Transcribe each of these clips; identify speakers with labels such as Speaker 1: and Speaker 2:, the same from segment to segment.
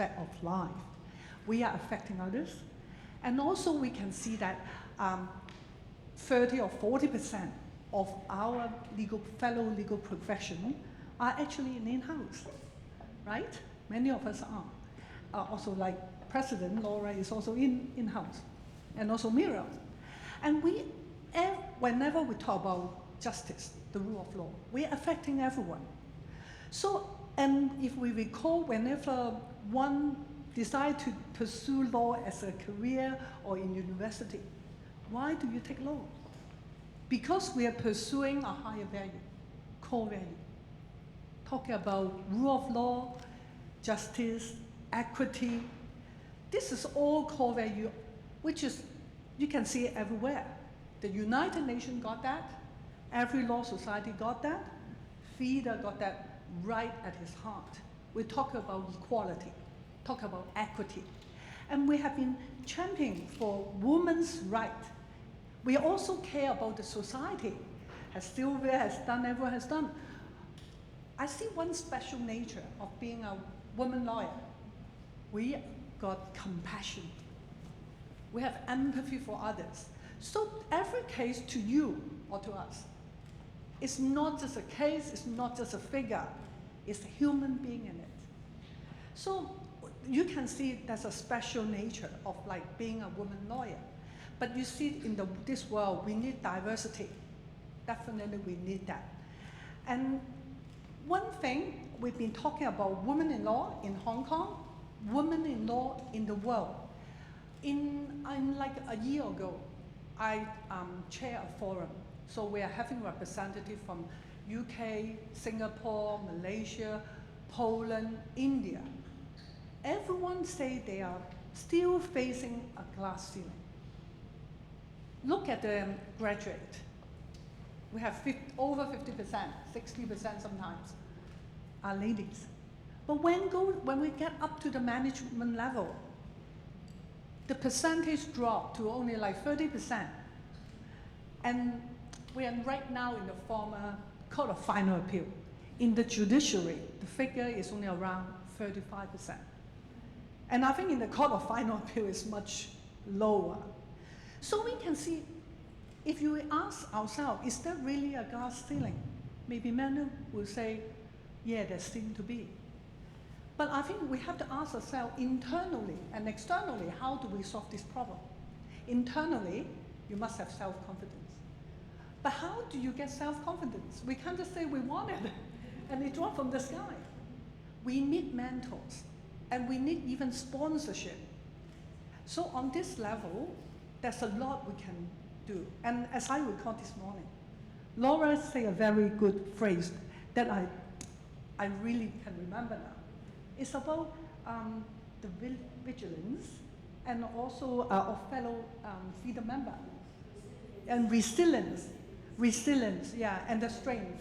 Speaker 1: aspect of life. We are affecting others. And also we can see that 30 or 40% of our fellow legal profession are actually in-house, right? Many of us are. Also like President Laura is also in-house, and also Mira. And whenever we talk about justice, the rule of law, we're affecting everyone. So, and if we recall, whenever one decides to pursue law as a career or in university, why do you take law? Because we are pursuing a higher value, core value. Talking about rule of law, justice, equity. This is all core value, which is, you can see it everywhere. The United Nations got that. Every law society got that. FIDA got that right at his heart. We talk about equality, talk about equity. And we have been championing for women's rights. We also care about the society, as Sylvia has done, everyone has done. I see one special nature of being a woman lawyer. We got compassion. We have empathy for others. So every case to you or to us, it's not just a case, it's not just a figure, it's a human being in it. So you can see there's a special nature of like being a woman lawyer. But you see in this world, we need diversity. Definitely we need that. And one thing, we've been talking about women in law in Hong Kong, women in law in the world. Like a year ago, I chair a forum. So we are having representatives from UK, Singapore, Malaysia, Poland, India. Everyone say they are still facing a glass ceiling. Look at the graduate. We have over 50%, 60% sometimes are ladies. But when we get up to the management level, the percentage dropped to only like 30%. And we are right now in the former Court of Final Appeal. In the judiciary, the figure is only around 35%. And I think in the Court of Final Appeal is much lower. So we can see, if you ask ourselves, is there really a glass ceiling? Maybe many will say, yeah, there seems to be. But I think we have to ask ourselves internally and externally, how do we solve this problem? Internally, you must have self-confidence. But how do you get self-confidence? We can't just say we want it and it dropped from the sky. We need mentors, and we need even sponsorship. So on this level, there's a lot we can do. And as I recall this morning, Laura said a very good phrase that I really can remember now. It's about the vigilance and also of fellow FIDA member. And resilience, yeah, and the strength.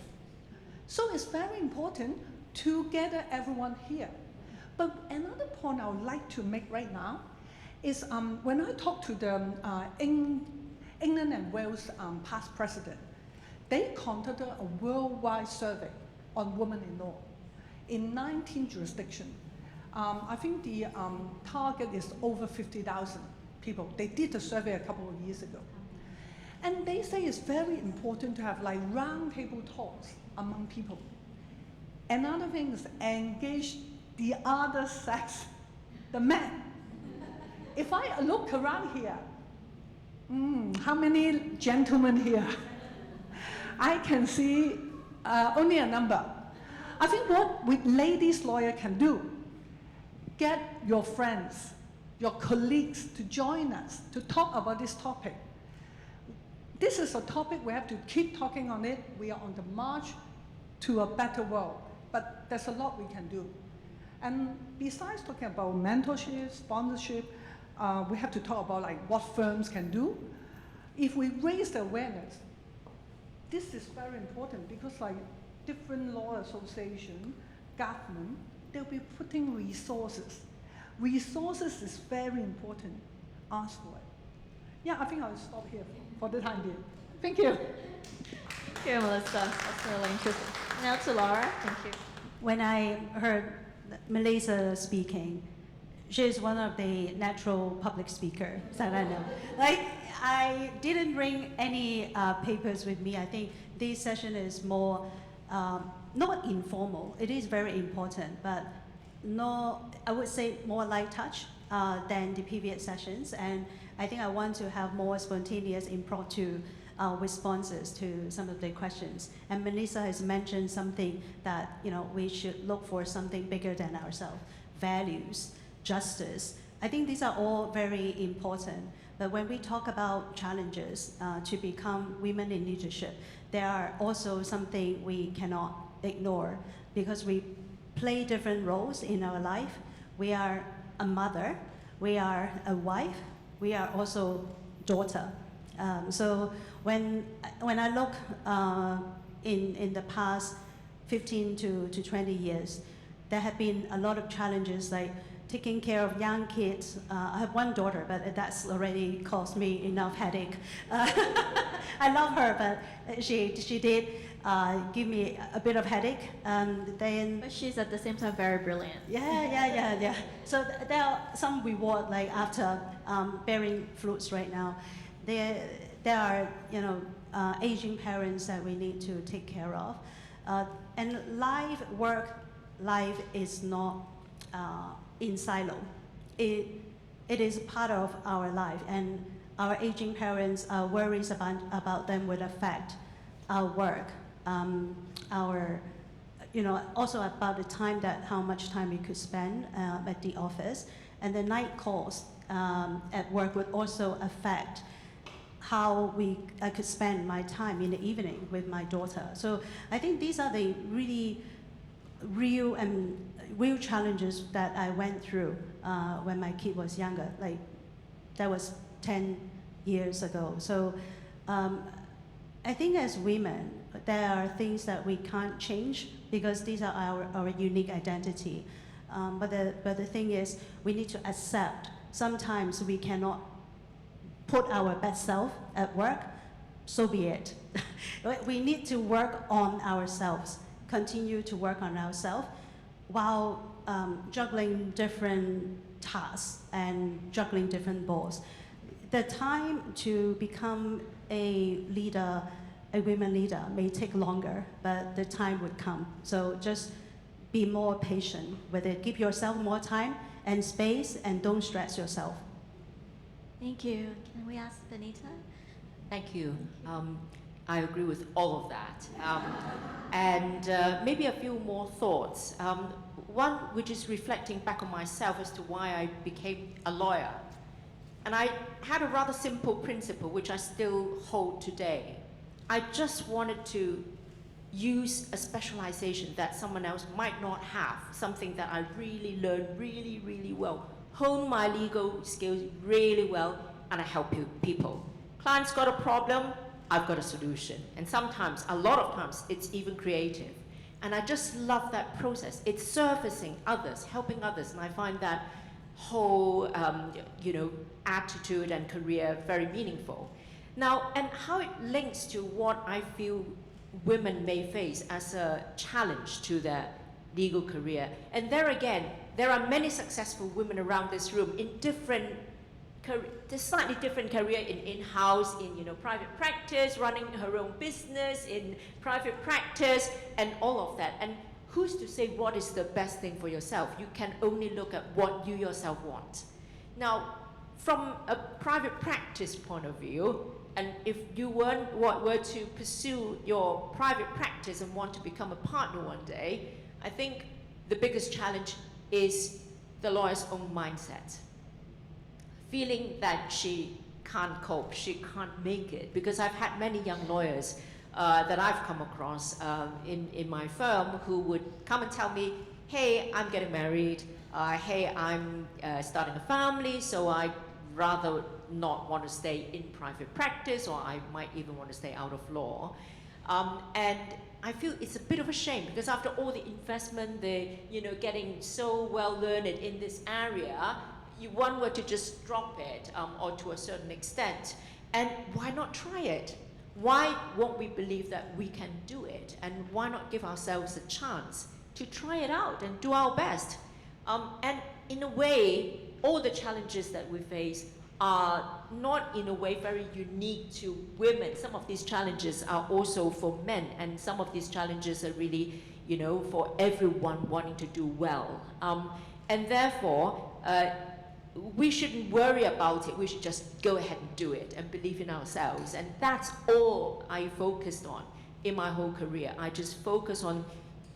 Speaker 1: So it's very important to gather everyone here. But another point I would like to make right now is when I talk to the England and Wales past president, they conducted a worldwide survey on women in law in 19 jurisdictions. I think the target is over 50,000 people. They did the survey a couple of years ago. And they say it's very important to have like round table talks among people. Another thing is engage the other sex, the men. If I look around here, how many gentlemen here? I can see only a number. I think what ladies lawyer can do, get your friends, your colleagues to join us to talk about this topic. This is a topic we have to keep talking on it. We are on the march to a better world, but there's a lot we can do. And besides talking about mentorship, sponsorship, we have to talk about like what firms can do. If we raise the awareness, this is very important because like different law association, government, they'll be putting resources. Resources is very important. Ask for it. Yeah, I think I'll stop here for the time being. Thank you.
Speaker 2: Thank you, Melissa. That's really interesting. Now to Laura. Thank you.
Speaker 3: When I heard Melissa speaking, she's one of the natural public speakers that I know. Like, I didn't bring any papers with me. I think this session is more, not informal. It is very important, but no, I would say more light touch than the previous sessions. And I think I want to have more spontaneous, impromptu responses to some of the questions. And Melissa has mentioned something that, you know, we should look for something bigger than ourselves. Values, justice. I think these are all very important. But when we talk about challenges to become women in leadership, there are also something we cannot ignore because we play different roles in our life. We are a mother, we are a wife, we are also daughter. So when I look in the past 15 to 20 years, there have been a lot of challenges like taking care of young kids. I have one daughter, but that's already caused me enough headache. I love her, but she did give me a bit of headache. Then,
Speaker 2: But she's at the same time very brilliant.
Speaker 3: yeah. So there are some reward, like after bearing fruits right now. There are, you know, aging parents that we need to take care of. And life is not in silo. It is part of our life, and our aging parents' worries about them will affect our work, our, you know, also about the time how much time we could spend at the office, and the night calls at work would also affect how I could spend my time in the evening with my daughter. So I think these are the really real challenges that I went through when my kid was younger. Like, that was 10 years ago. So I think as women, there are things that we can't change because these are our unique identity. But the thing is, we need to accept sometimes we cannot put our best self at work, so be it. We need to work on ourselves, continue to work on ourselves while juggling different tasks and juggling different balls. The time to become a leader, a women leader, may take longer, but the time would come. So just be more patient with it. Give yourself more time and space, and don't stress yourself.
Speaker 2: Thank you. Can we ask Benita?
Speaker 4: Thank you. I agree with all of that. And maybe a few more thoughts. One which is reflecting back on myself as to why I became a lawyer. And I had a rather simple principle which I still hold today. I just wanted to use a specialization that someone else might not have, something that I really learned really well, hone my legal skills really well, and I help people. Client's got a problem, I've got a solution. And sometimes, a lot of times, it's even creative. And I just love that process. It's servicing others, helping others, and I find that whole attitude and career very meaningful. Now, and how it links to what I feel women may face as a challenge to their legal career. And there again, there are many successful women around this room in slightly different career, in-house, in private practice, running her own business, in private practice, and all of that. And who's to say what is the best thing for yourself? You can only look at what you yourself want. Now, from a private practice point of view, and if you were to pursue your private practice and want to become a partner one day, I think the biggest challenge is the lawyer's own mindset. Feeling that she can't cope, she can't make it. Because I've had many young lawyers that I've come across in my firm who would come and tell me, hey, I'm getting married, hey, I'm starting a family, so I rather not want to stay in private practice, or I might even want to stay out of law. And I feel it's a bit of a shame, because after all the investment, getting so well learned in this area, one were to just drop it, or to a certain extent. And why not try it? Why won't we believe that we can do it? And why not give ourselves a chance to try it out and do our best? And in a way, all the challenges that we face are not in a way very unique to women. Some of these challenges are also for men, and some of these challenges are really, you know, for everyone wanting to do well. And therefore, we shouldn't worry about it. We should just go ahead and do it and believe in ourselves. And that's all I focused on in my whole career. I just focus on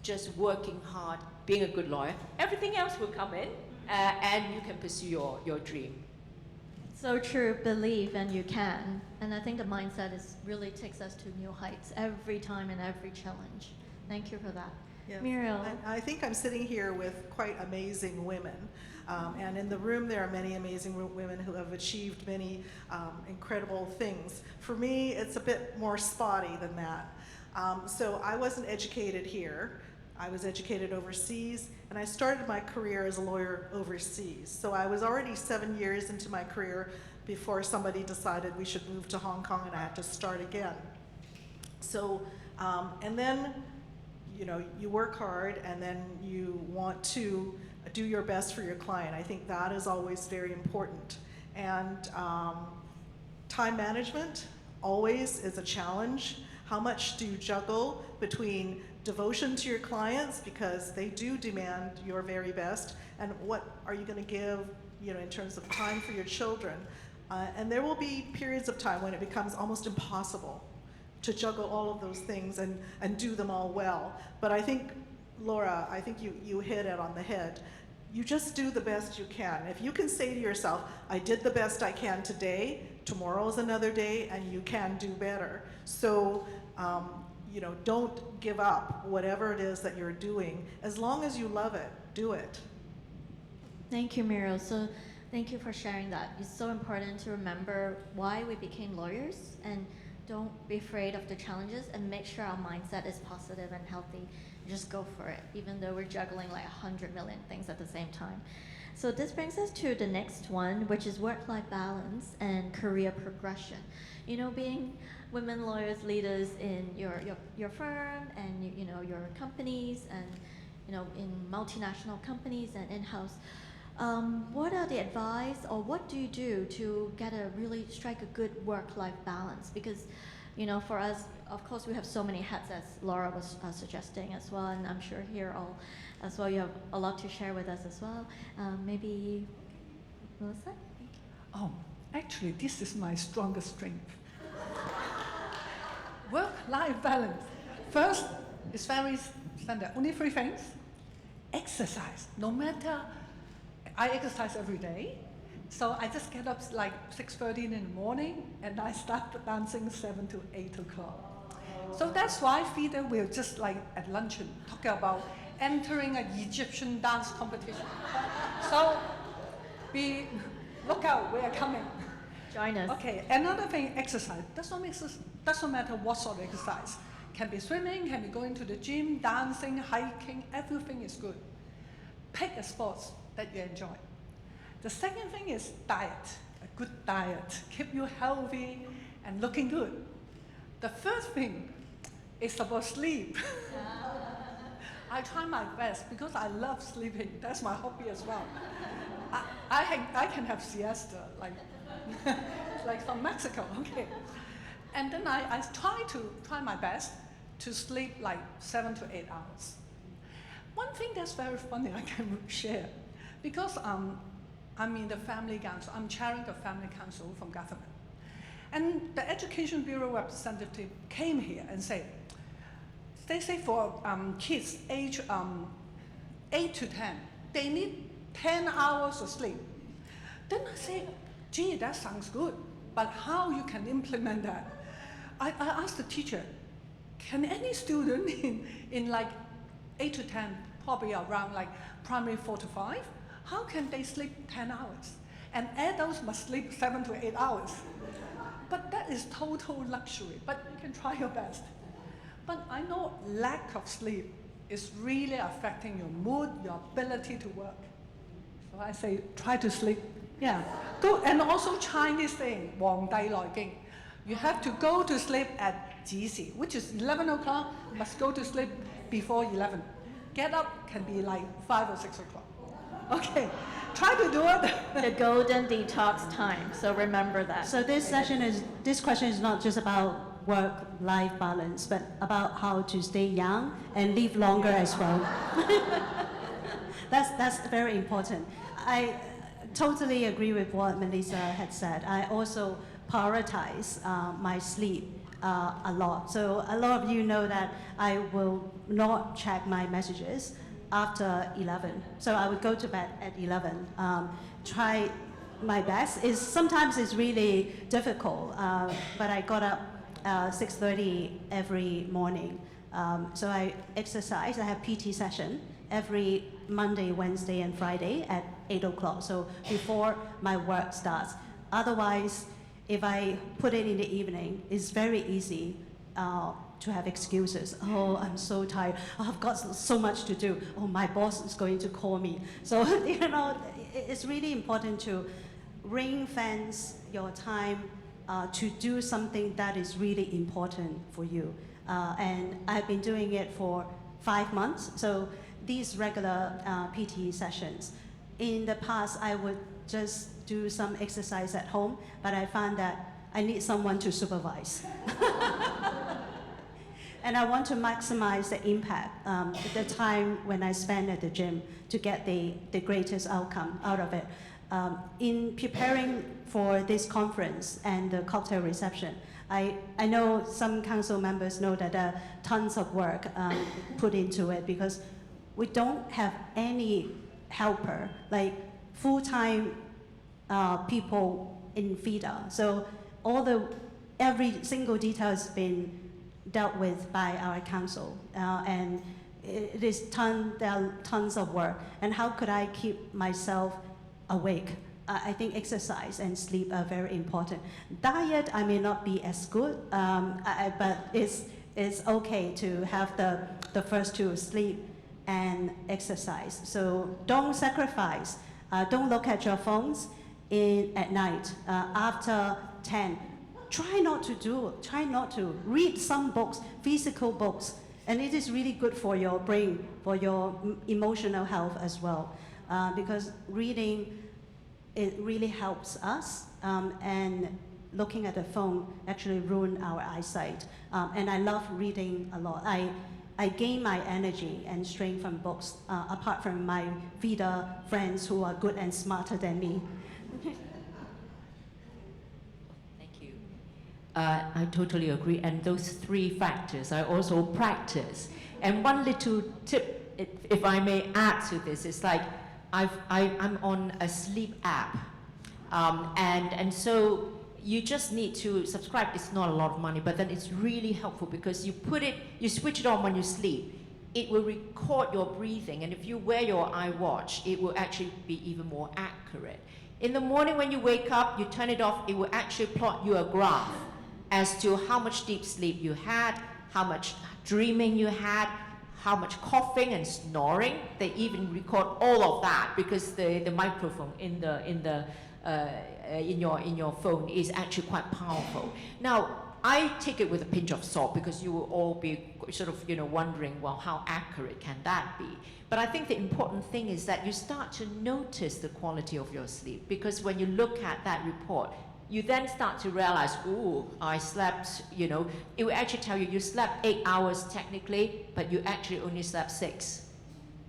Speaker 4: just working hard, being a good lawyer. Everything else will come in, and you can pursue your dream.
Speaker 2: So true, believe and you can. And I think the mindset really takes us to new heights every time and every challenge. Thank you for that.
Speaker 5: Yes.
Speaker 2: Muriel.
Speaker 5: I think I'm sitting here with quite amazing women. And in the room, there are many amazing women who have achieved many incredible things. For me, it's a bit more spotty than that. So I wasn't educated here. I was educated overseas, and I started my career as a lawyer overseas. So I was already 7 years into my career before somebody decided we should move to Hong Kong, and I had to start again. So, and then, you know, you work hard, and then you want to do your best for your client. I think that is always very important. And time management always is a challenge. How much do you juggle between devotion to your clients, because they do demand your very best, and what are you going to give, you know, in terms of time for your children? And there will be periods of time when it becomes almost impossible to juggle all of those things and do them all well. But I think, Laura, I think you hit it on the head. You just do the best you can. If you can say to yourself, I did the best I can today, tomorrow's another day, and you can do better. So, you know, don't give up whatever it is that you're doing. As long as you love it, do it.
Speaker 2: Thank you, Muriel. So thank you for sharing that. It's so important to remember why we became lawyers, and don't be afraid of the challenges, and make sure our mindset is positive and healthy. Just go for it, even though we're juggling like 100 million things at the same time. So this brings us to the next one, which is work-life balance and career progression. You know, being women lawyers, leaders in your firm and you know your companies, and you know in multinational companies and in-house. What are the advice, or what do you do to really strike a good work-life balance? Because, you know, for us, of course, we have so many hats, as Laura was suggesting as well, and I'm sure here all as well you have a lot to share with us as well. Maybe Melissa?
Speaker 1: Oh, actually, this is my strongest strength. Work-life balance. First, it's very standard. Only 3 things. Exercise. No matter, I exercise every day. So I just get up like 6:30 in the morning, and I start dancing 7 to 8 o'clock. So that's why FIDA will just like at luncheon talk about entering an Egyptian dance competition. So look out, we are coming.
Speaker 2: Join us.
Speaker 1: Okay, another thing, exercise. Doesn't matter what sort of exercise. Can be swimming, can be going to the gym, dancing, hiking, everything is good. Pick a sport that you enjoy. The second thing is diet, a good diet. Keep you healthy and looking good. The third thing is about sleep. I try my best because I love sleeping. That's my hobby as well. I can have siesta, like from Mexico, okay. And then I try my best to sleep like 7 to 8 hours. One thing that's very funny I can share, because I'm in the family council, I'm chairing the family council from government. And the Education Bureau representative came here and said, they say for kids age 8 to 10, they need 10 hours of sleep. Then I say, gee, that sounds good, but how you can implement that? I asked the teacher, can any student in like 8 to 10, probably around like primary 4 to 5, how can they sleep 10 hours? And adults must sleep 7 to 8 hours. But that is total luxury, but you can try your best. But I know lack of sleep is really affecting your mood, your ability to work. So I say, try to sleep. Yeah, go, and also Chinese thing, 皇帝來經. You have to go to sleep at 子時, which is 11 o'clock, you must go to sleep before 11. Get up can be like 5 or 6 o'clock. Okay, try to do it.
Speaker 2: The golden detox time. So remember that.
Speaker 3: So this question is not just about work-life balance, but about how to stay young and live longer as well. That's very important. I totally agree with what Melissa had said. I also prioritize my sleep a lot. So a lot of you know that I will not check my messages after 11. So I would go to bed at 11. Try my best. Sometimes it's really difficult, but I got up 6:30 every morning. So I exercise. I have PT session every Monday, Wednesday, and Friday at 8 o'clock. So before my work starts. Otherwise, if I put it in the evening, it's very easy to have excuses. Oh, I'm so tired. Oh, I've got so much to do. Oh, my boss is going to call me. So, it's really important to ring fence your time to do something that is really important for you. And I've been doing it for 5 months. So these regular PT sessions. In the past, I would just do some exercise at home, but I found that I need someone to supervise. And I want to maximize the impact, the time when I spend at the gym to get the greatest outcome out of it. In preparing for this conference and the cocktail reception, I know some council members know that there are tons of work put into it because we don't have any helper, like full-time people in FIDA. So every single detail has been dealt with by our council, and there are tons of work. And how could I keep myself awake? I think exercise and sleep are very important. Diet, I may not be as good, but it's okay to have the first two, sleep and exercise. So don't sacrifice. Don't look at your phones at night after 10. Try not to read some books, physical books, and it is really good for your brain, for your emotional health as well, because reading, it really helps us, and looking at the phone actually ruin our eyesight. And I love reading a lot. I gain my energy and strength from books, apart from my FIDA friends who are good and smarter than me.
Speaker 4: I totally agree, and those 3 factors I also practice. And one little tip, if I may add to this, is like I'm on a sleep app, and so you just need to subscribe. It's not a lot of money, but then it's really helpful because you switch it on when you sleep. It will record your breathing, and if you wear your iWatch, it will actually be even more accurate. In the morning when you wake up, you turn it off, it will actually plot you a graph as to how much deep sleep you had, how much dreaming you had, how much coughing and snoring. They even record all of that because the microphone in your phone is actually quite powerful. Now, I take it with a pinch of salt because you will all be sort of wondering, well, how accurate can that be? But I think the important thing is that you start to notice the quality of your sleep, because when you look at that report, you then start to realize, ooh, I slept, it will actually tell you slept 8 hours technically, but you actually only slept 6.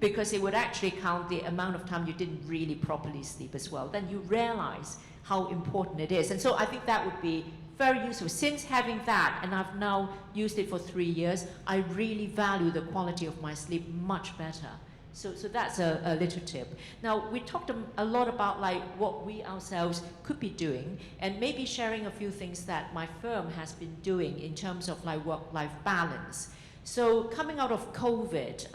Speaker 4: Because it would actually count the amount of time you didn't really properly sleep as well. Then you realize how important it is. And so I think that would be very useful. Since having that, and I've now used it for 3 years, I really value the quality of my sleep much better. So that's a little tip. Now, we talked a lot about what we ourselves could be doing, and maybe sharing a few things that my firm has been doing in terms of work-life balance. So coming out of COVID,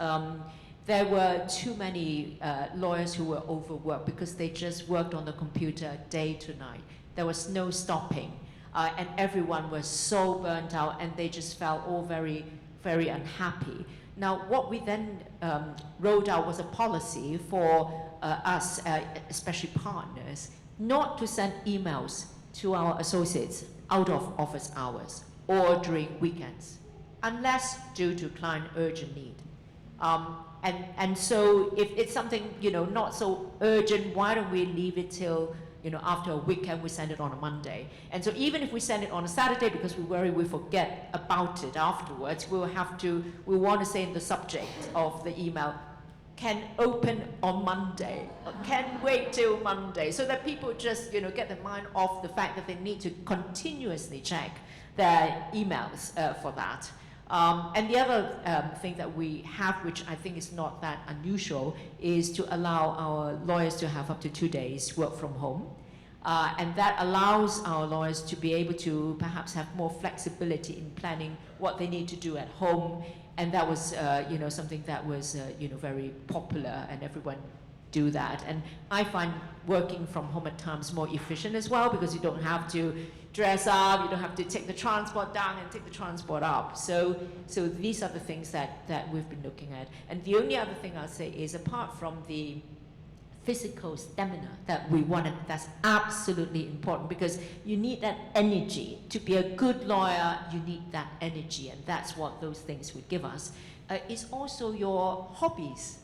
Speaker 4: there were too many lawyers who were overworked because they just worked on the computer day to night. There was no stopping, and everyone was so burnt out, and they just felt all very, very unhappy. Now, what we then rolled out was a policy for us, especially partners, not to send emails to our associates out of office hours or during weekends, unless due to client urgent need. And so if it's something, not so urgent, why don't we leave it till, after a weekend, we send it on a Monday. And so even if we send it on a Saturday, because we worry we forget about it afterwards, we want to say in the subject of the email, can open on Monday, or can wait till Monday, so that people just, get their mind off the fact that they need to continuously check their emails for that. And the other thing that we have, which I think is not that unusual, is to allow our lawyers to have up to 2 days work from home. And that allows our lawyers to be able to perhaps have more flexibility in planning what they need to do at home. And that was, something that was, very popular, and everyone do that. And I find working from home at times more efficient as well, because you don't have to dress up, you don't have to take the transport down and take the transport up. So these are the things that we've been looking at. And the only other thing I'll say is, apart from the physical stamina that we wanted, that's absolutely important, because you need that energy. To be a good lawyer, you need that energy, and that's what those things would give us. It's also your hobbies.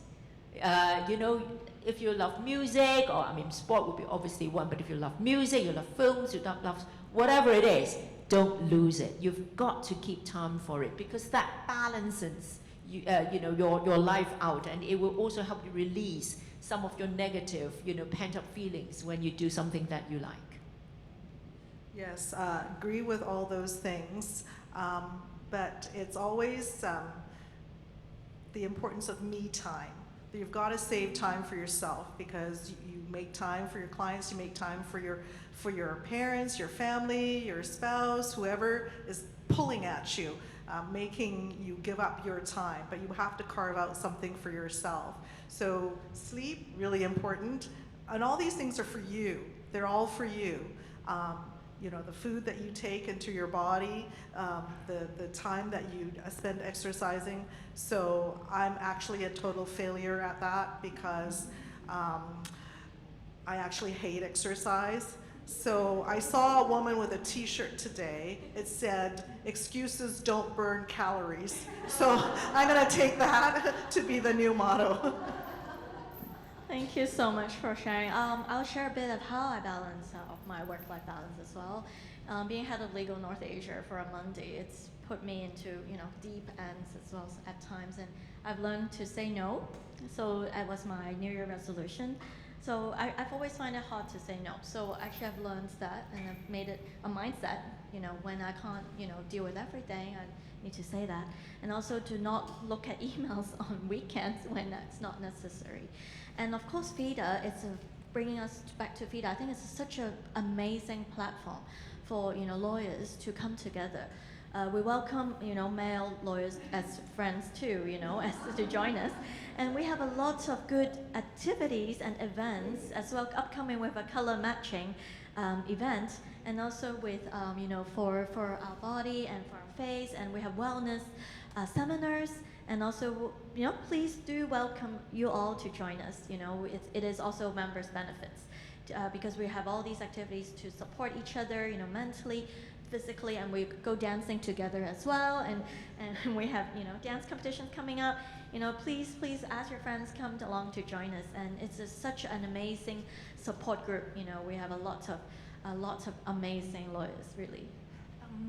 Speaker 4: If you love music, or sport would be obviously one, but if you love music, you love films, you love whatever it is, don't lose it. You've got to keep time for it, because that balances your life out, and it will also help you release some of your negative, pent-up feelings when you do something that you like.
Speaker 5: Yes, agree with all those things, but it's always the importance of me time. You've got to save time for yourself, because you make time for your clients, you make time for your parents, your family, your spouse, whoever is pulling at you, making you give up your time, but you have to carve out something for yourself. So sleep, really important, and all these things are for you. They're all for you. The food that you take into your body, the time that you spend exercising. So I'm actually a total failure at that, because I actually hate exercise. So I saw a woman with a t-shirt today. It said, "Excuses don't burn calories." So I'm gonna take that to be the new motto.
Speaker 2: Thank you so much for sharing. I'll share a bit of how I balance my work-life balance as well. Being head of legal North Asia for a Monday, it's put me into deep ends as well at times, and I've learned to say no. So that was my New Year resolution. So I've always found it hard to say no. So actually I've learned that, and I've made it a mindset. When I can't deal with everything, I need to say that, and also to not look at emails on weekends when that's not necessary. And of course, FIDA, bringing us back to FIDA. I think it's such an amazing platform for lawyers to come together. We welcome male lawyers as friends too, as to join us, and we have a lot of good activities and events as well upcoming, with a color matching event, and also with for our body and for our face, and we have wellness seminars. And also, please do welcome you all to join us. It is also members' benefits, because we have all these activities to support each other, mentally, physically, and we go dancing together as well. And we have, dance competitions coming up. Please ask your friends, come along to join us. And it's such an amazing support group. We have a lot of amazing lawyers, really.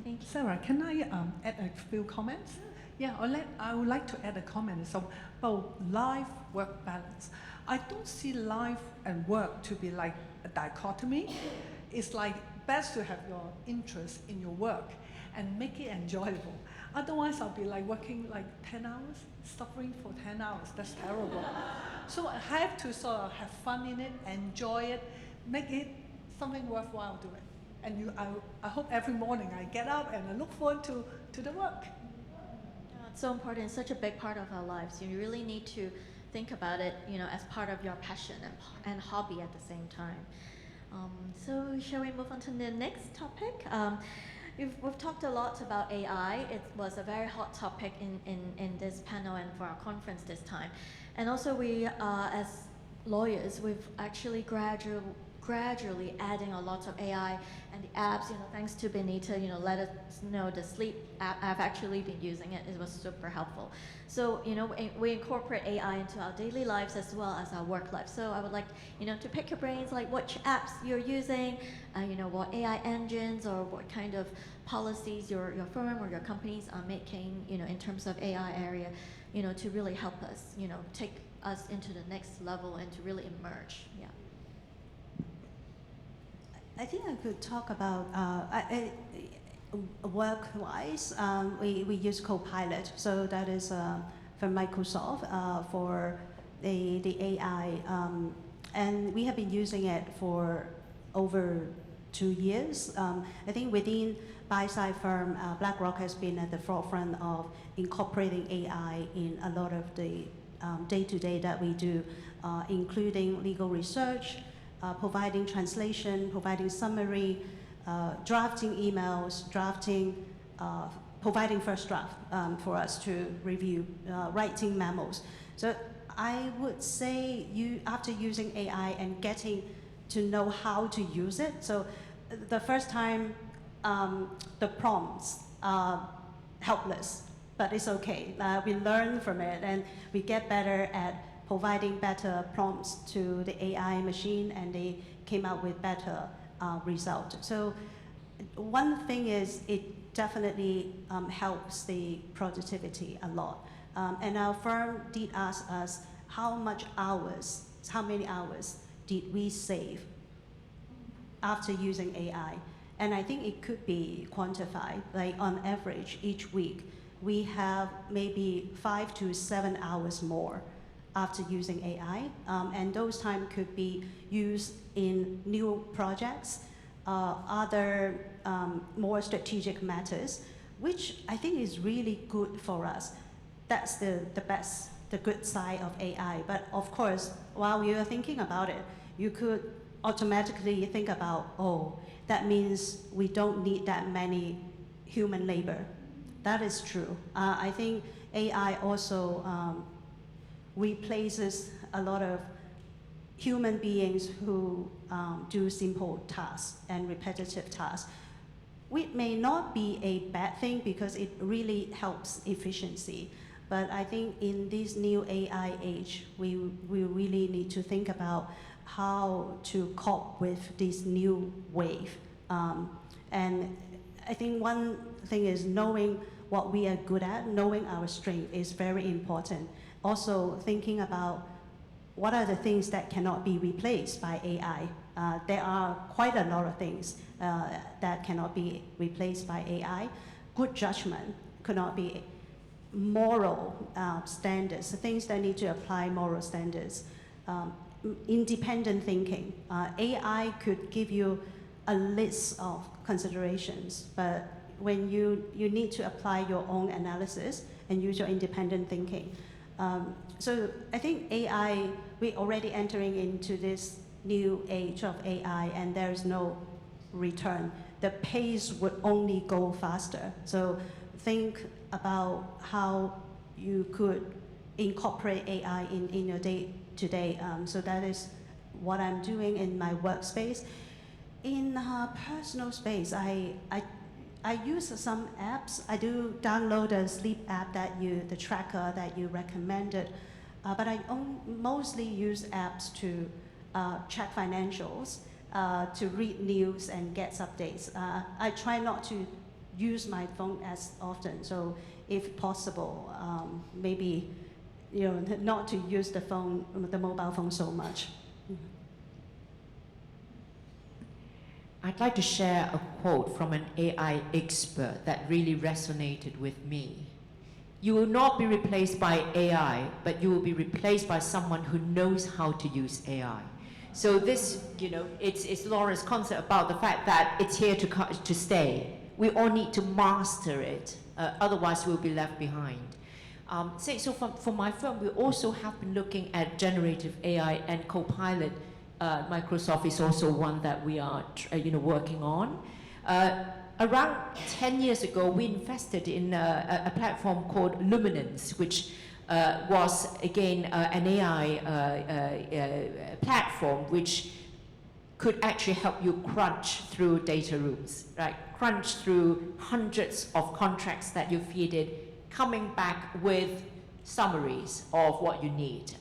Speaker 2: Thank you.
Speaker 1: Sarah, can I add a few comments? Yeah, I would like to add a comment about life-work balance. I don't see life and work to be like a dichotomy. It's like best to have your interest in your work and make it enjoyable. Otherwise, I'll be like working like 10 hours, suffering for 10 hours. That's terrible. So I have to sort of have fun in it, enjoy it, make it something worthwhile doing. And I hope every morning I get up and I look forward to the work.
Speaker 2: It's so important. It's such a big part of our lives. You really need to think about it, as part of your passion and hobby at the same time. So shall we move on to the next topic? We've talked a lot about AI. It was a very hot topic in this panel and for our conference this time. And also we, as lawyers, we've actually gradually adding a lot of AI and the apps, thanks to Benita, let us know the sleep app. I've actually been using it. It was super helpful. So, we incorporate AI into our daily lives as well as our work life. So I would like, to pick your brains, like which apps you're using, what AI engines or what kind of policies your firm or your companies are making, in terms of AI area, to really help us, take us into the next level and to really emerge. Yeah.
Speaker 3: I think I could talk about work-wise. We use Copilot, so that is from Microsoft for the AI, and we have been using it for over 2 years. I think within buy-side firm, BlackRock has been at the forefront of incorporating AI in a lot of the day-to-day that we do, including legal research, providing translation, providing summary, drafting emails, providing first draft for us to review, writing memos. So I would say after using AI and getting to know how to use it, so the first time the prompts are helpless, but it's okay. We learn from it and we get better at providing better prompts to the AI machine, and they came out with better result. So one thing is it definitely helps the productivity a lot. And our firm did ask us how many hours did we save after using AI. And I think it could be quantified, like on average each week, we have maybe 5 to 7 hours more after using AI, and those time could be used in new projects, other more strategic matters, which I think is really good for us. That's the good side of AI. But of course, while you're thinking about it, you could automatically think about, oh, that means we don't need that many human labor. That is true. I think AI also replaces a lot of human beings who do simple tasks and repetitive tasks, which may not be a bad thing because it really helps efficiency. But I think in this new AI age, we really need to think about how to cope with this new wave. And I think one thing is knowing what we are good at, knowing our strength is very important. Also thinking about what are the things that cannot be replaced by AI. There are quite a lot of things that cannot be replaced by AI. Good judgment could not be. Moral standards, the things that need to apply moral standards. Independent thinking. AI could give you a list of considerations, but when you need to apply your own analysis and use your independent thinking. So I think AI, we're already entering into this new age of AI and there's no return. The pace would only go faster. So think about how you could incorporate AI in your day-to-day. So that is what I'm doing in my workspace. In personal space, I use some apps. I do download a sleep app the tracker that you recommended, but I mostly use apps to check financials, to read news and get updates. I try not to use my phone as often, so if possible, maybe not to use the mobile phone so much.
Speaker 4: I'd like to share a quote from an AI expert that really resonated with me. You will not be replaced by AI, but you will be replaced by someone who knows how to use AI. So this, it's Laura's concept about the fact that it's here to stay. We all need to master it, otherwise we'll be left behind. So for my firm, we also have been looking at generative AI and Copilot. Microsoft is also one that we are working on. Around 10 years ago, we invested in a platform called Luminance, which was again an AI platform which could actually help you crunch through data rooms, right? Crunch through hundreds of contracts that you feed it, coming back with summaries of what you need.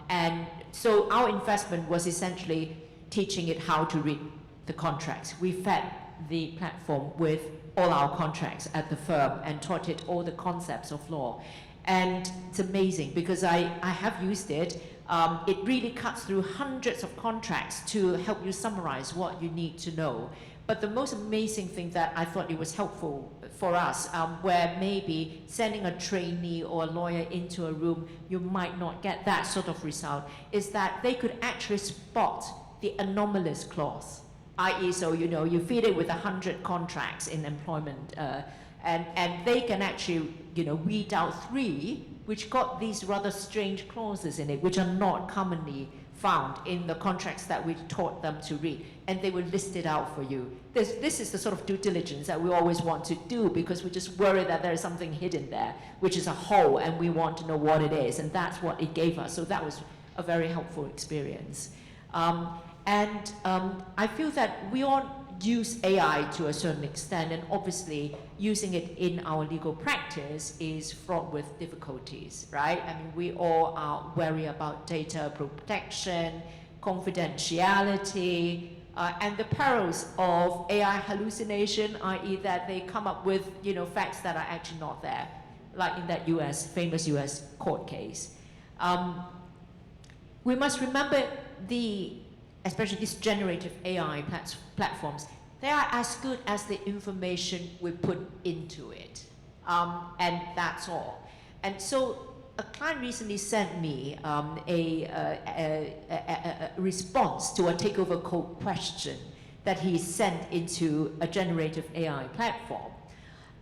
Speaker 4: And so our investment was essentially teaching it how to read the contracts. We fed the platform with all our contracts at the firm and taught it all the concepts of law. And it's amazing because I have used it. It really cuts through hundreds of contracts to help you summarize what you need to know. But the most amazing thing that I thought it was helpful for us, where maybe sending a trainee or a lawyer into a room, you might not get that sort of result, is that they could actually spot the anomalous clause. I.e., so you feed it with 100 contracts in employment, and they can actually weed out 3 which got these rather strange clauses in it, which are not commonly found in the contracts that we taught them to read, and they will list it out for you. This is the sort of due diligence that we always want to do, because we just worry that there is something hidden there, which is a hole, and we want to know what it is, and that's what it gave us. So that was a very helpful experience. I feel that we all use AI to a certain extent, and obviously using it in our legal practice is fraught with difficulties, right? I mean, we all are wary about data protection, confidentiality, and the perils of AI hallucination, i.e. that they come up with facts that are actually not there, like in that famous US court case. We must remember especially these generative AI platforms, they are as good as the information we put into it. And that's all. And so a client recently sent me a response to a takeover code question that he sent into a generative AI platform.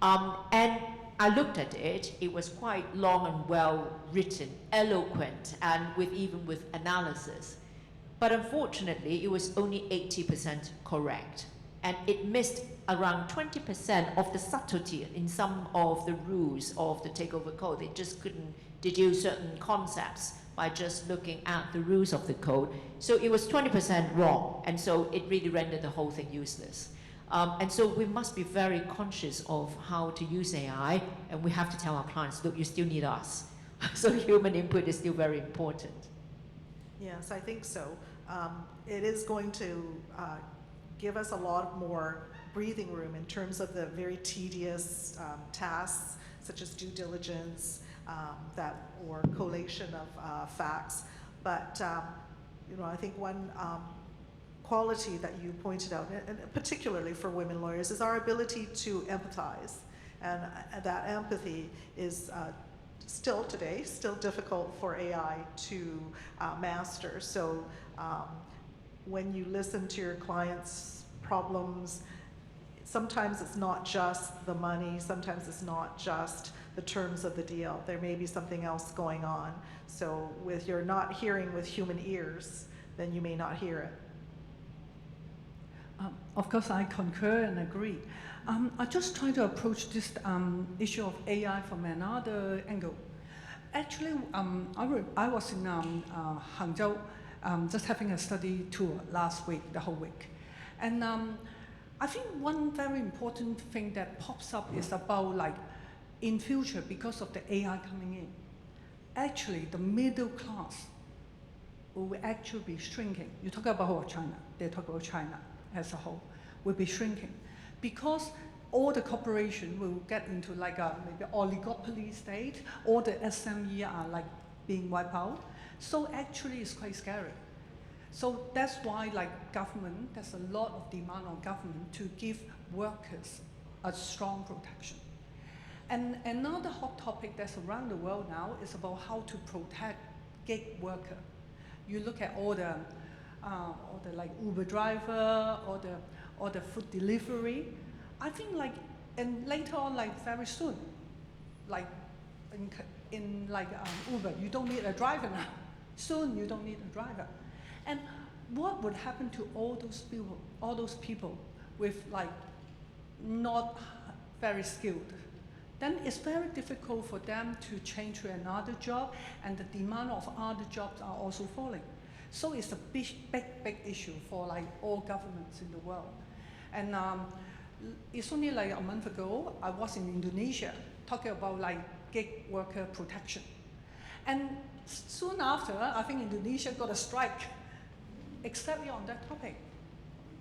Speaker 4: And I looked at it. It was quite long and well written, eloquent, and even with analysis. But unfortunately, it was only 80% correct. And it missed around 20% of the subtlety in some of the rules of the takeover code. It just couldn't deduce certain concepts by just looking at the rules of the code. So it was 20% wrong. And so it really rendered the whole thing useless. And so we must be very conscious of how to use AI. And we have to tell our clients, look, you still need us. So human input is still very important.
Speaker 5: Yes, I think so. It is going to give us a lot more breathing room in terms of the very tedious tasks, such as due diligence, or collation of facts. But I think one quality that you pointed out, and particularly for women lawyers, is our ability to empathize, and that empathy is still difficult for AI to master. So when you listen to your clients' problems, sometimes it's not just the money, sometimes it's not just the terms of the deal. There may be something else going on. So with your not hearing with human ears, then you may not hear it.
Speaker 1: Of course, I concur and agree. I just try to approach this issue of AI from another angle. Actually, I was in Hangzhou, just having a study tour last week, the whole week. And I think one very important thing that pops up is about in future, because of the AI coming in, actually the middle class will actually be shrinking. You talk about whole of China, they talk about China as a whole, will be shrinking. Because all the corporations will get into maybe oligopoly state, all the SME are being wiped out. So actually it's quite scary. So that's why government, there's a lot of demand on government to give workers a strong protection. And another hot topic that's around the world now is about how to protect gig worker. You look at all the Uber driver, or the food delivery. I think and later on, very soon, in Uber, you don't need a driver now. Soon you don't need a driver. And what would happen to all those people with not very skilled? Then it's very difficult for them to change to another job, and the demand of other jobs are also falling. So it's a big issue for like all governments in the world. And it's only like a month ago, I was in Indonesia talking about like gig worker protection. And soon after, I think Indonesia got a strike, exactly on that topic.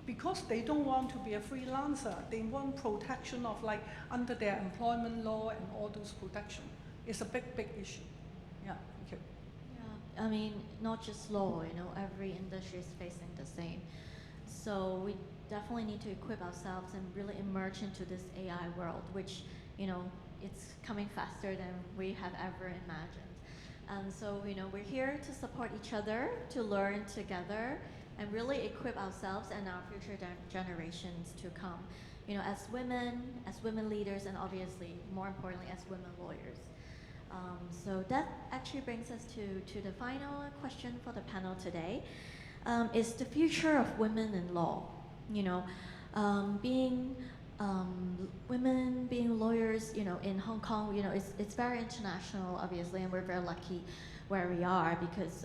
Speaker 1: Because they don't want to be a freelancer, they want protection of like under their employment law and all those protection. It's a big issue. Yeah, thank you.
Speaker 2: Yeah, I mean, not just law, every industry is facing the same. So we definitely need to equip ourselves and really emerge into this AI world, which, it's coming faster than we have ever imagined. And so, we're here to support each other, to learn together, and really equip ourselves and our future generations to come, as women leaders, and obviously, more importantly, as women lawyers. So that actually brings us to the final question for the panel today. Is the future of women in law, being women being lawyers, in Hong Kong, it's very international, obviously, and we're very lucky where we are because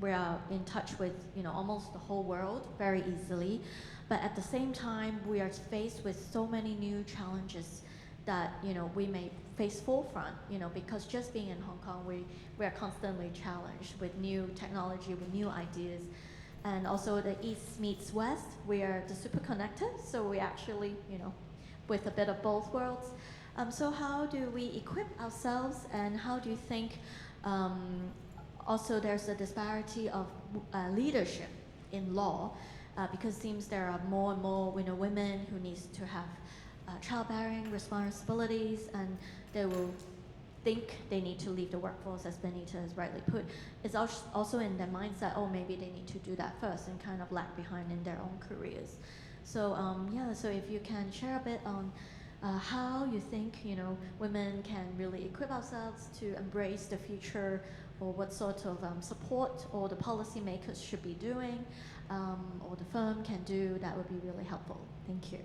Speaker 2: we are in touch with, almost the whole world very easily. But at the same time, we are faced with so many new challenges that, we may face forefront, because just being in Hong Kong, we are constantly challenged with new technology, with new ideas. And also the East meets West, we are the super connected, so we actually, with a bit of both worlds. So how do we equip ourselves, and how do you think, also there's a disparity of leadership in law, because it seems there are more and more women who needs to have childbearing responsibilities, and they will think they need to leave the workforce, as Benita has rightly put. It's also in their mindset, maybe they need to do that first and kind of lag behind in their own careers. So so if you can share a bit on how you think, women can really equip ourselves to embrace the future, or what sort of support or the policymakers should be doing, or the firm can do, that would be really helpful. Thank you.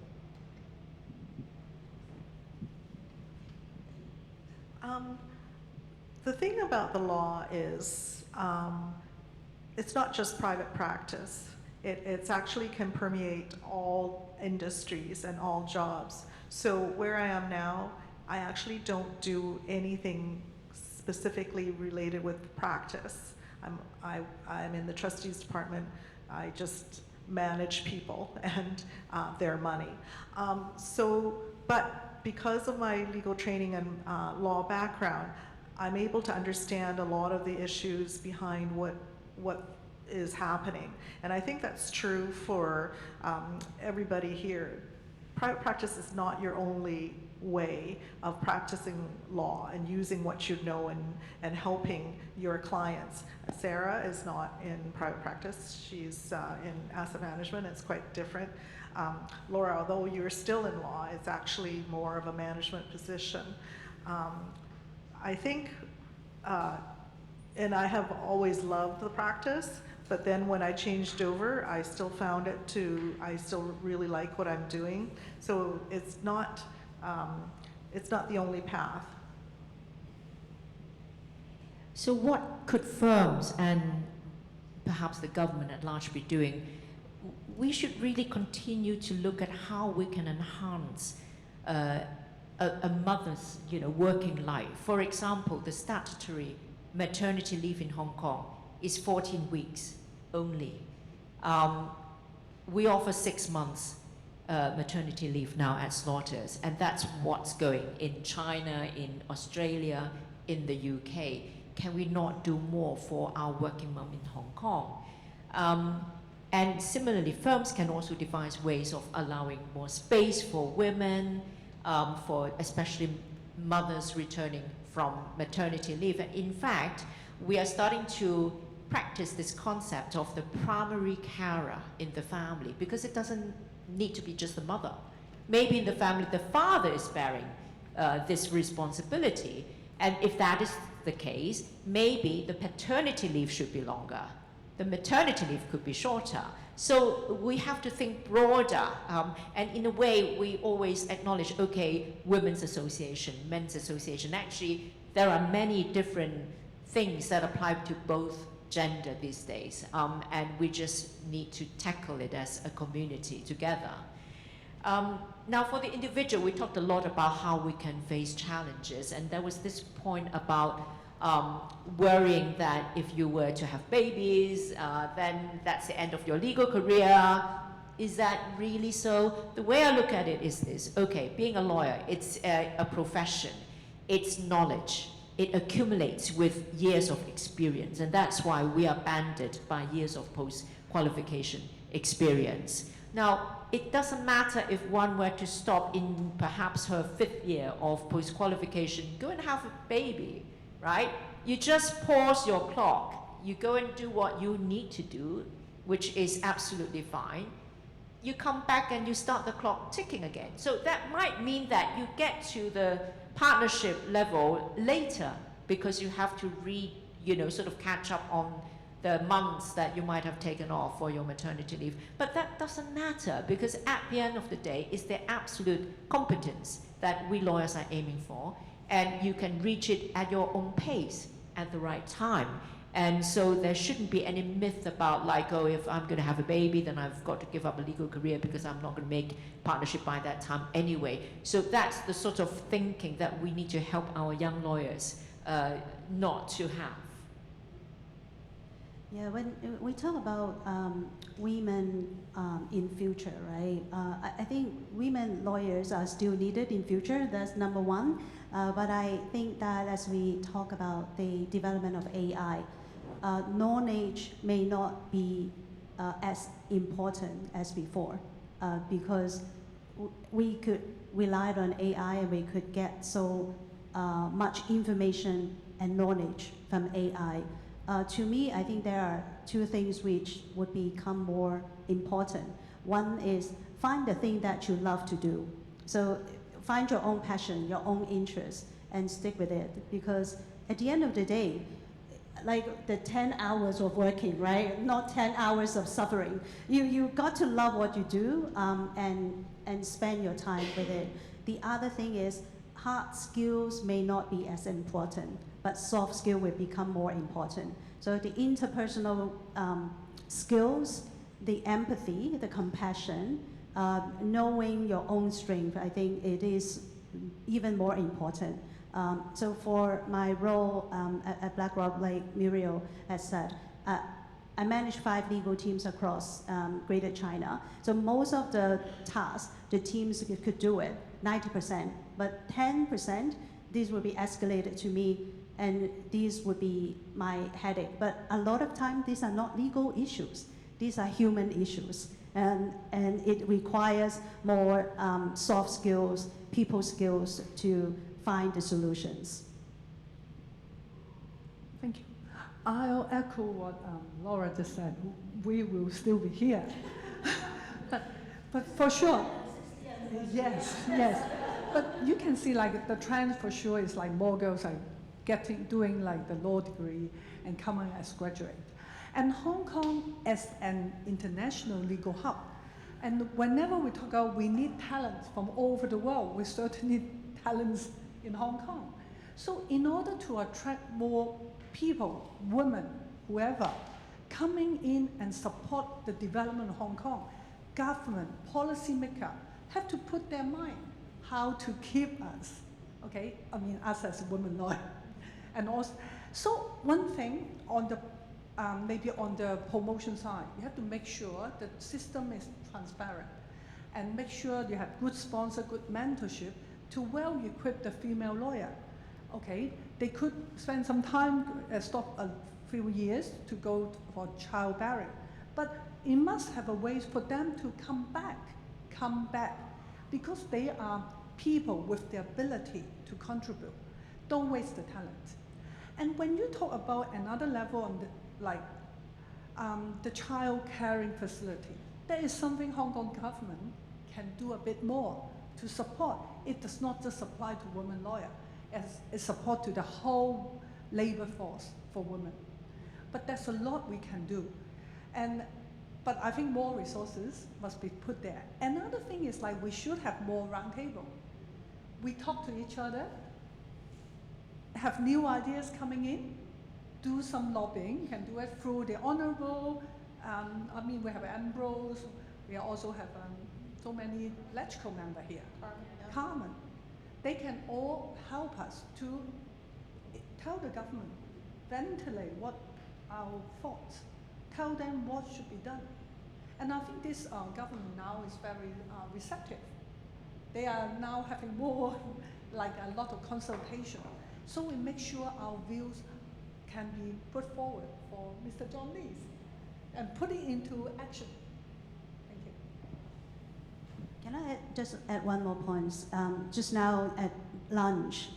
Speaker 5: The thing about the law is it's not just private practice. It's actually can permeate all industries and all jobs. So where I am now, I actually don't do anything specifically related with practice. I'm in the trustees department. I just manage people and their money. But because of my legal training and law background, I'm able to understand a lot of the issues behind what is happening. And I think that's true for everybody here. Private practice is not your only way of practicing law and using what you know and helping your clients. Sarah is not in private practice. She's in asset management. It's quite different. Laura, although you're still in law, it's actually more of a management position. I think, and I have always loved the practice, but then when I changed over, I still found I still really like what I'm doing. So it's not the only path.
Speaker 4: So what could firms and perhaps the government at large be doing? We should really continue to look at how we can enhance a mother's, working life. For example, the statutory maternity leave in Hong Kong is 14 weeks only. We offer 6 months maternity leave now at Slaughters, and that's what's going in China, in Australia, in the UK. Can we not do more for our working mom in Hong Kong? And similarly, firms can also devise ways of allowing more space for women, for especially mothers returning from maternity leave. And in fact, we are starting to practice this concept of the primary carer in the family, because it doesn't need to be just the mother. Maybe in the family, the father is bearing this responsibility. And if that is the case, maybe the paternity leave should be longer. The maternity leave could be shorter. So we have to think broader. And in a way, we always acknowledge, okay, women's association, men's association. Actually, there are many different things that apply to both gender these days, and we just need to tackle it as a community together. Now for the individual, we talked a lot about how we can face challenges, and there was this point about worrying that if you were to have babies, then that's the end of your legal career. Is that really so? The way I look at it is this: okay, being a lawyer, it's a profession, it's knowledge. It accumulates with years of experience, and that's why we are banded by years of post-qualification experience. Now, it doesn't matter if one were to stop in perhaps her 5th year of post-qualification, go and have a baby, right? You just pause your clock, you go and do what you need to do, which is absolutely fine. You come back and you start the clock ticking again. So that might mean that you get to the partnership level later because you have to sort of catch up on the months that you might have taken off for your maternity leave. But that doesn't matter, because at the end of the day, it's the absolute competence that we lawyers are aiming for, and you can reach it at your own pace at the right time. And so there shouldn't be any myth about like, oh, if I'm going to have a baby, then I've got to give up a legal career because I'm not going to make partnership by that time anyway. So that's the sort of thinking that we need to help our young lawyers not to have.
Speaker 3: Yeah, when we talk about women in future, right? I think women lawyers are still needed in future. That's number one. But I think that as we talk about the development of AI, knowledge may not be as important as before, because we could rely on AI and we could get so much information and knowledge from AI. To me, I think there are two things which would become more important. One is find the thing that you love to do. So find your own passion, your own interest, and stick with it. Because at the end of the day, like the 10 hours of working, right? Not 10 hours of suffering. You got to love what you do and spend your time with it. The other thing is hard skills may not be as important, but soft skill will become more important. So the interpersonal skills, the empathy, the compassion, knowing your own strength, I think it is even more important. So for my role at BlackRock, like Muriel has said, I manage 5 legal teams across Greater China. So most of the tasks, the teams could do it, 90%. But 10%, these will be escalated to me, and these would be my headache. But a lot of time, these are not legal issues. These are human issues. And it requires more soft skills, people skills to find the solutions.
Speaker 1: Thank you. I'll echo what Laura just said. We will still be here. but for sure, yes. But you can see like the trend for sure is like more girls are doing like the law degree and coming as graduate. And Hong Kong as an international legal hub. And whenever we talk about we need talents from all over the world, we certainly need talents in Hong Kong. So in order to attract more people, women, whoever, coming in and support the development of Hong Kong, government, policymaker have to put their mind how to keep us, okay? I mean, us as a women lawyer. And also, so one thing on the, maybe on the promotion side, you have to make sure the system is transparent and make sure you have good sponsor, good mentorship to well equip the female lawyer, okay? They could spend some time, stop a few years to go for childbearing, but it must have a way for them to come back, because they are people with the ability to contribute. Don't waste the talent. And when you talk about another level on the, like the child caring facility, there is something Hong Kong government can do a bit more to support. It does not just apply to women lawyers, it's support to the whole labor force for women. But there's a lot we can do. But I think more resources must be put there. Another thing is like we should have more roundtable. We talk to each other, have new ideas coming in, do some lobbying, can do it through the Honourable, we have Ambrose, we also have so many electrical members here. Carmen. They can all help us to tell the government, ventilate what our thoughts, tell them what should be done. And I think this government now is very receptive. They are now having more, like a lot of consultation. So we make sure our views can be put forward for Mr. John Lee's and put it into action. Thank you.
Speaker 3: Can I just add one more point? Just now at lunch,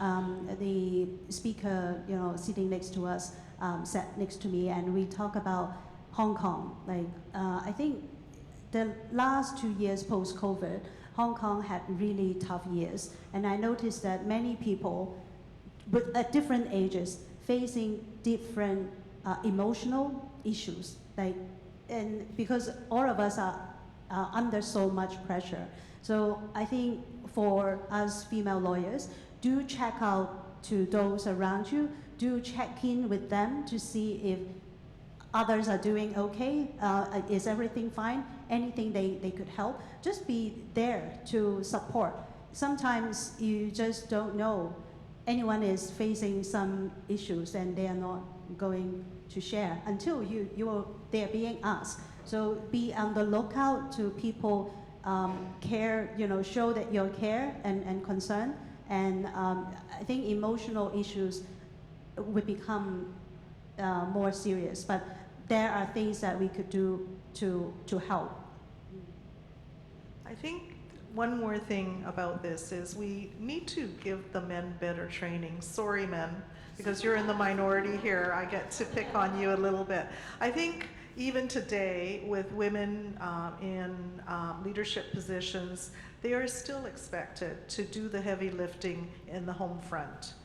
Speaker 3: the speaker, sitting next to us, sat next to me, and we talk about Hong Kong. I think the last 2 years post-COVID, Hong Kong had really tough years, and I noticed that many people at different ages facing different emotional issues, and because all of us are under so much pressure. So I think for us female lawyers, do check out to those around you, do check in with them to see if others are doing okay, is everything fine, anything they could help. Just be there to support. Sometimes you just don't know anyone is facing some issues and they are not going to share until they're being asked. So be on the lookout to people care, show that you care and concern. And I think emotional issues will become more serious, but there are things that we could do to help.
Speaker 5: I think one more thing about this is we need to give the men better training. Sorry, men, because you're in the minority here, I get to pick on you a little bit. I think even today, with women in leadership positions, they are still expected to do the heavy lifting in the home front.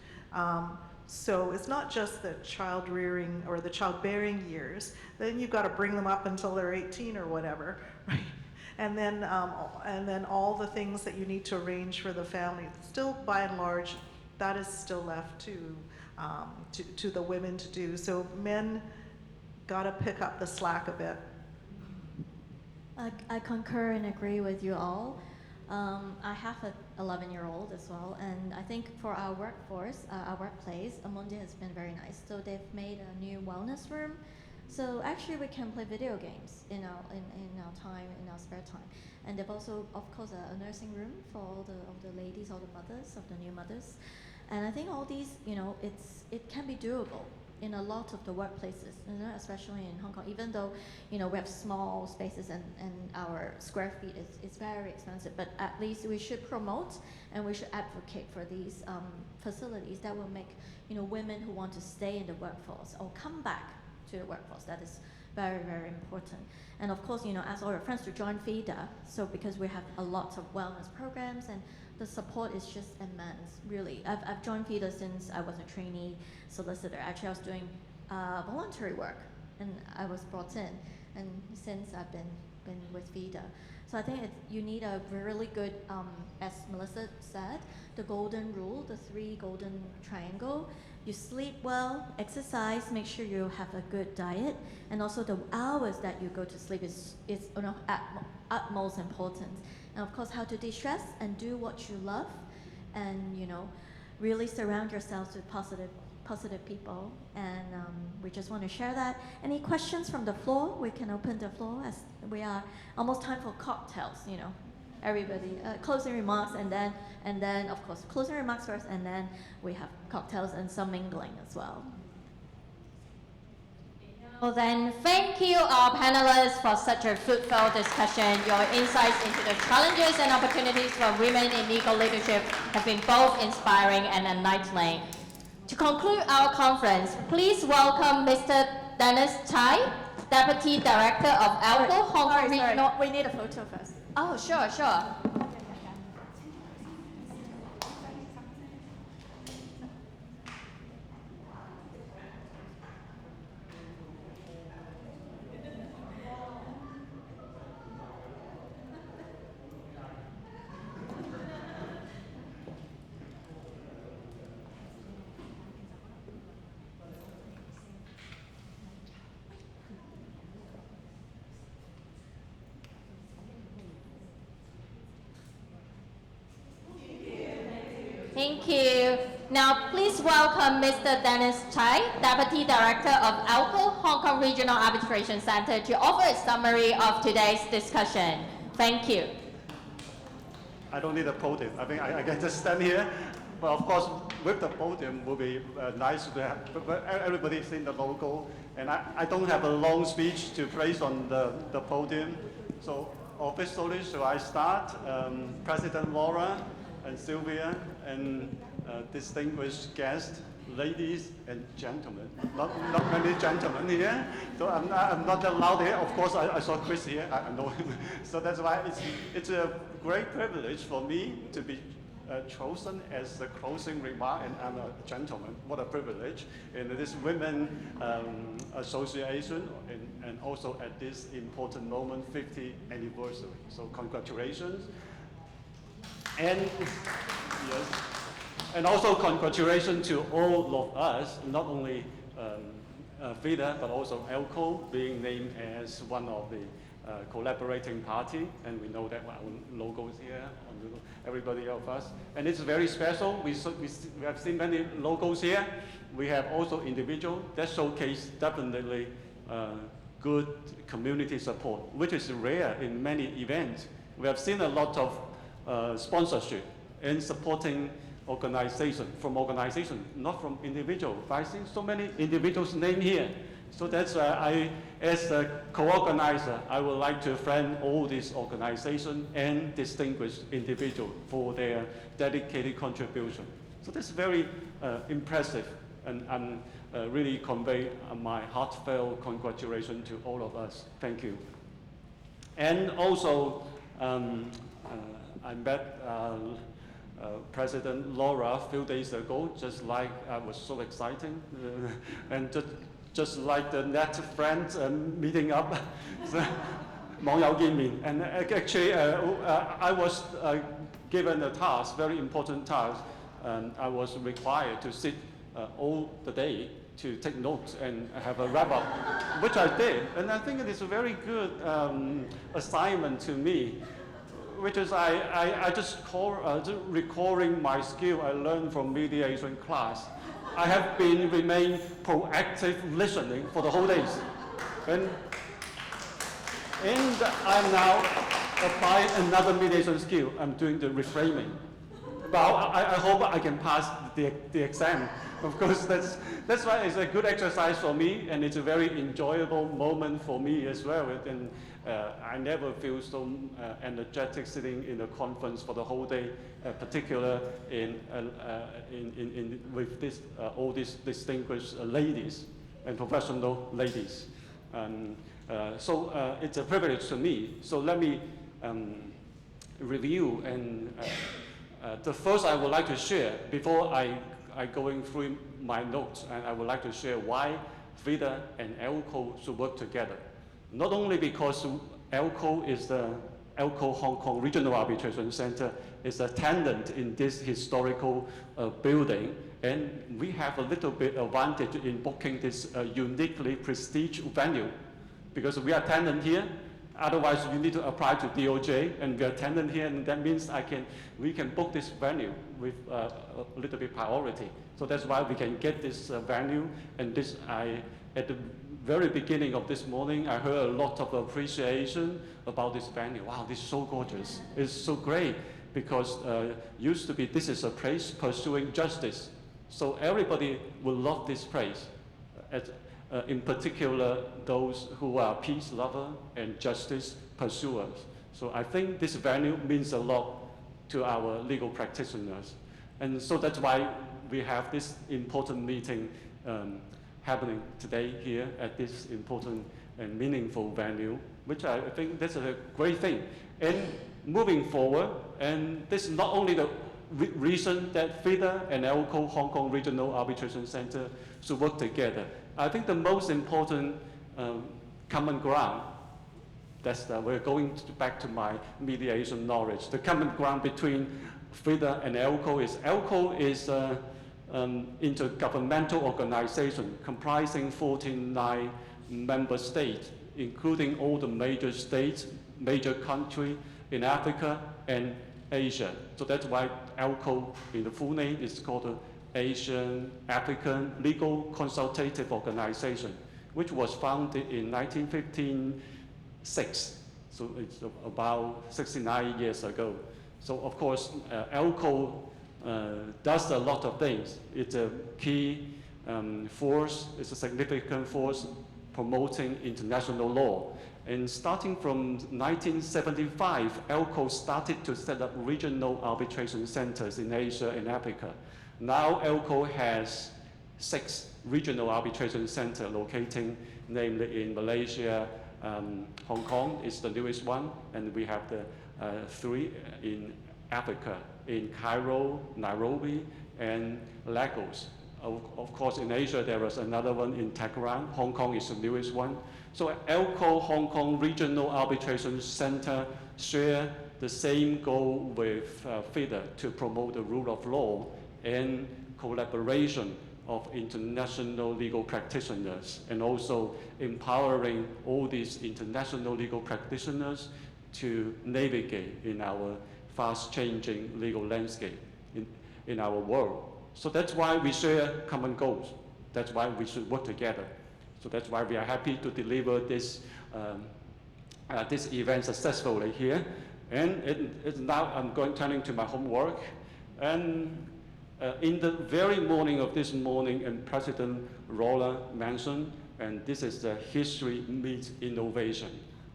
Speaker 5: So it's not just the child rearing or the childbearing years. Then you've got to bring them up until they're 18 or whatever, right? And then all the things that you need to arrange for the family. Still, by and large, that is still left to the women to do. So men got to pick up the slack a bit.
Speaker 2: I concur and agree with you all. I have an 11-year-old as well, and I think for our workforce, our workplace, Amundi has been very nice. So they've made a new wellness room. So actually we can play video games in our time, in our spare time. And they've also, of course, a nursing room for all the ladies, all the mothers, of the new mothers. And I think all these, it can be doable in a lot of the workplaces, especially in Hong Kong, even though, we have small spaces and our square feet is very expensive, but at least we should promote and we should advocate for these facilities that will make, women who want to stay in the workforce or come back to the workforce. That is very, very important. And of course, ask all your friends to join FIDA, so because we have a lot of wellness programs and the support is just immense, really. I've joined FIDA since I was a trainee solicitor. Actually, I was doing voluntary work, and I was brought in. And since I've been with FIDA. So I think you need a really good, as Melissa said, the golden rule, the 3 golden triangle. You sleep well, exercise, make sure you have a good diet, and also the hours that you go to sleep is utmost important. And of course, how to de-stress and do what you love, and really surround yourselves with positive people. And we just want to share that. Any questions from the floor? We can open the floor as we are almost time for cocktails. Everybody closing remarks, and then of course closing remarks first, and then we have cocktails and some mingling as well.
Speaker 6: Well then, thank you our panelists for such a fruitful discussion. Your insights into the challenges and opportunities for women in legal leadership have been both inspiring and enlightening. To conclude our conference, please welcome Mr. Dennis Tai, Deputy Director of ALCO Hong Kong Regional.
Speaker 2: We need a photo first.
Speaker 6: Oh, sure. Thank you. Now, please welcome Mr. Dennis Chai, Deputy Director of ALCO Hong Kong Regional Arbitration Center, to offer a summary of today's discussion. Thank you.
Speaker 7: I don't need a podium. I think I can just stand here. But of course, with the podium will be nice to have, but everybody's seen the logo. And I don't have a long speech to place on the podium. So officially, shall I start? President Laura and Sylvia and distinguished guests, ladies and gentlemen. Not many gentlemen here, so I'm not allowed here. Of course, I saw Chris here. I know him. So that's why it's a great privilege for me to be chosen as the closing remark, and I'm a gentleman. What a privilege in this women association, and also at this important moment, 50th anniversary. So congratulations. And yes, and also congratulations to all of us, not only FIDA, but also ALCO being named as one of the collaborating party, and we know that our logo is here on everybody of us, and it's very special. We have seen many logos here. We have also individual that showcase definitely good community support, which is rare in many events. We have seen a lot of sponsorship and supporting organization, not from individual. But I see so many individuals named here. So that's why as a co-organizer, I would like to thank all these organizations and distinguished individuals for their dedicated contribution. So that's very impressive, and really convey my heartfelt congratulations to all of us. Thank you. And also, I met President Laura a few days ago, just like I was so exciting, and just like the net friends meeting up, 網友見面. And actually, I was given a task, very important task, and I was required to sit all the day to take notes and have a wrap-up, which I did. And I think it is a very good assignment to me, which is I just recalling my skill I learned from mediation class. I have remain proactive listening for the whole days. And I'm now applying another mediation skill. I'm doing the reframing. But I hope I can pass the exam. Of course, that's why it's a good exercise for me, and it's a very enjoyable moment for me as well. And I never feel so energetic sitting in a conference for the whole day, particularly with this, all these distinguished ladies and professional ladies. So it's a privilege to me. So let me review, and the first I would like to share, before I going through my notes, and I would like to share why FIDA and ALCO should work together. Not only because ALCO is the ALCO Hong Kong Regional Arbitration Center is a tenant in this historical building, and we have a little bit advantage in booking this uniquely prestigious venue, because we are tenant here. Otherwise, you need to apply to DOJ, and we are tenant here, and that means we can book this venue with a little bit priority. So that's why we can get this venue, and this at the very beginning of this morning, I heard a lot of appreciation about this venue. Wow, this is so gorgeous. It's so great, because used to be this is a place pursuing justice. So everybody will love this place. In particular, those who are peace lovers and justice pursuers. So I think this venue means a lot to our legal practitioners. And so that's why we have this important meeting happening today here at this important and meaningful venue, which I think that's a great thing. And moving forward, and this is not only the reason that FIDA and ALCO Hong Kong Regional Arbitration Center should work together. I think the most important common ground, we're going back to my mediation knowledge. The common ground between FIDA and ALCO is intergovernmental organization comprising 49 member states, including all the major states, major countries in Africa, and Asia. So that's why ALCO, in the full name, is called the Asian African Legal Consultative Organization, which was founded in 1956. So it's about 69 years ago. So of course, ALCO does a lot of things. It's a key force, it's a significant force promoting international law. And starting from 1975, ALCO started to set up regional arbitration centers in Asia and Africa. Now ALCO has 6 regional arbitration centers locating namely in Malaysia, Hong Kong is the newest one, and we have the 3 in Africa, in Cairo, Nairobi, and Lagos. Of course, in Asia, there was another one in Tehran. Hong Kong is the newest one. So ALCO Hong Kong Regional Arbitration Center share the same goal with FIDA to promote the rule of law and collaboration of international legal practitioners, and also empowering all these international legal practitioners to navigate in our fast-changing legal landscape in our world. So that's why we share common goals. That's why we should work together. So that's why we are happy to deliver this, this event successfully here. And now I'm turning to my homework. And in the very morning of this morning, and President Rolla mentioned, and this is the history meets innovation,